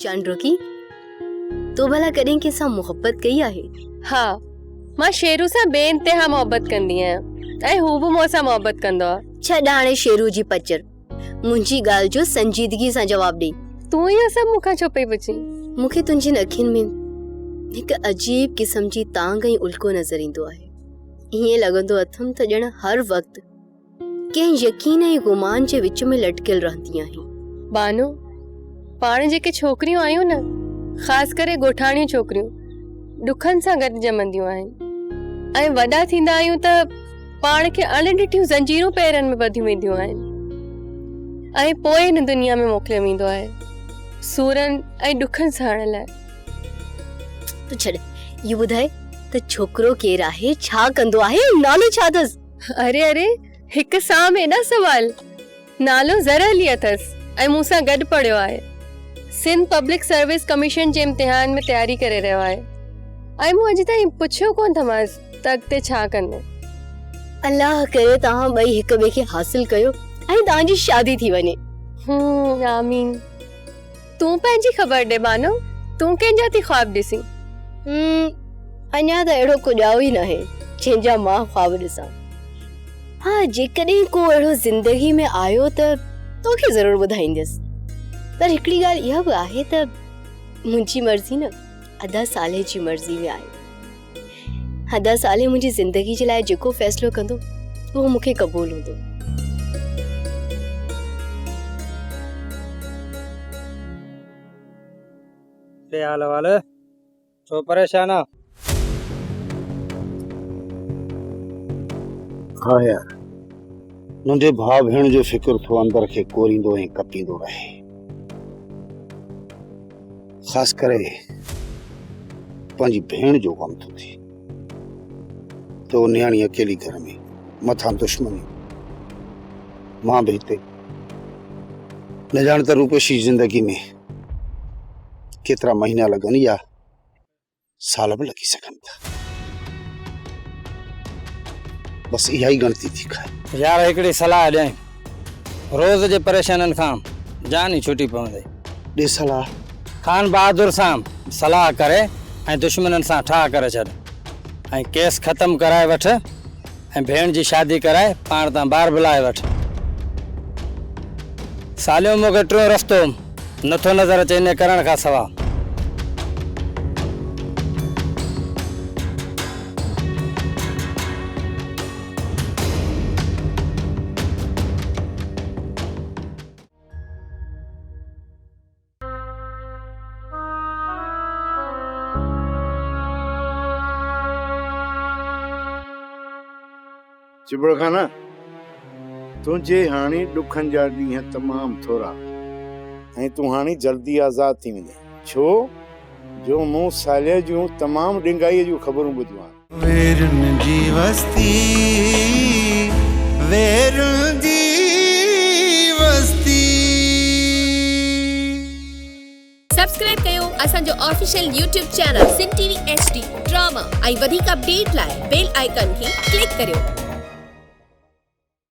चंड रुकी तो भला कॾहिं कंहिंसां मोहब्बत कई आहे? हा, मां शेरू सां बेइंतिहा मोहब्बत कंदी आहियां ऐं हू बि मूंसां मोहब्बत कंदो आहे। छॾ हाणे शेरू जी पचर, मुंहिंजी ॻाल्हि जो संजीदगी सां जवाब ॾे। तूं इहो सभु मूंखां छो पई पुछी? मूंखे तुंहिंजी अखियुनि में हिकु अजीब क़िस्म जी तांग ऐं उल्को नज़र ईंदो आहे। ईअं लॻंदो अथमि त ॼण हर वक़्तु कंहिं यकीन ऐं गुमान जे विच में लटकियल रहंदी आहीं। बानो, पाण जेके छोकिरियूं आहियूं न, ख़ासि करे ॻोठाणियूं छोकिरियूं, ॾुखनि सां गॾु ॼमंदियूं आहिनि ऐं वॾा थींदा आहियूं त पाण खे अणॾिठियूं ज़ंजीरूं पेरनि में ॿधियूं वेंदियूं आहिनि ऐं पोइ हिन दुनिया में मोकिलियो वेंदो आहे सूरनि ऐं ॾुखनि सहण लाइ। तूं छॾ, इहो ॿुधाए त छोकिरो केरु आहे, छा कंदो आहे, नालो छा अथसि? अरे हिकु साम एॾा सवाल। नालो ज़रा अली अथसि ऐं मूंसां गॾु पढ़ियो आहे। सिंध पब्लिक सर्विस कमीशन जे इम्तिहान में तयारी करे रहियो आहे ऐं मूं अॼु ताईं पुछियो कोन थमांसि त अॻिते छा कंदो। अल्लाह करे तव्हां ॿई हिक ॿिए खे हासिल कयो ऐं तव्हांजी शादी थी वञे। आमीन। तूं पंहिंजी ख़बर ॾे बानो, तूं कंहिंजा थी ख्वाब ॾिसी? अञा त अहिड़ो कुझु आयो ई न आहे जंहिंजा मां ख्वाब ॾिसां। हाँ, जेकॾहिं को अहिड़ो ज़िंदगी में आयो त तोखे ज़रूरु ॿुधाईंदसि। पर हिकिड़ी ॻाल्हि इहा बि आहे त मुंहिंजी मर्ज़ी न अदा साले जी मर्ज़ी में आहे। अदा साले मुंहिंजी ज़िंदगी जे लाइ जेको फ़ैसिलो कंदो उहो मूंखे क़बूल हूंदो। हाल वाल छो परेशान आ? हाँ यार, मुंहिंजे भाउ भेण जो फिक्र थो अंदर खे कोरींदो ऐं कपींदो रहे। ख़ासि करे पंहिंजी भेण जो ग़म थो थिए तो न्याणी अकेली घर में मथां दुश्मनी। मां भी हिते न ॼाण त रूपेशी ज़िंदगी में केतिरा महीना लॻनि या साल बि लॻी सघनि था। बस इहा ई गणती थी खाए। यार हिकिड़ी सलाह ॾियईं, रोज़ जे परेशाननि खां जान ई छुटी पवंदी। ॾे सलाह। खान बहादुर सां सलाह करे ऐं दुश्मननि सां ठाह करे छॾ ऐं केस ख़तम कराए वठ ऐं भेण जी शादी कराए पाण तां ॿार बि लाए वठ। सालियो मूंखे टियों रस्तो नथो नज़र अचे इन करण खां सवाइ। चिबड़ खाना तुझे हाणी ॾुखनि जा ॾींहं तमाम थोरा ऐं तूं हाणी जल्दी आज़ाद थी वञे। छो जो मूं साले जूं तमाम ॾिंगाईअ जूं ख़बरूं ॿुधियूं आहिनि। वेरुनि जी वस्ती, वेरुनि जी वस्ती। सब्सक्राइब कयो असांजो official YouTube channel Sindh TV HD drama ऐं वधीक अपडेट लाइ बेल आइकन खे क्लिक करियो।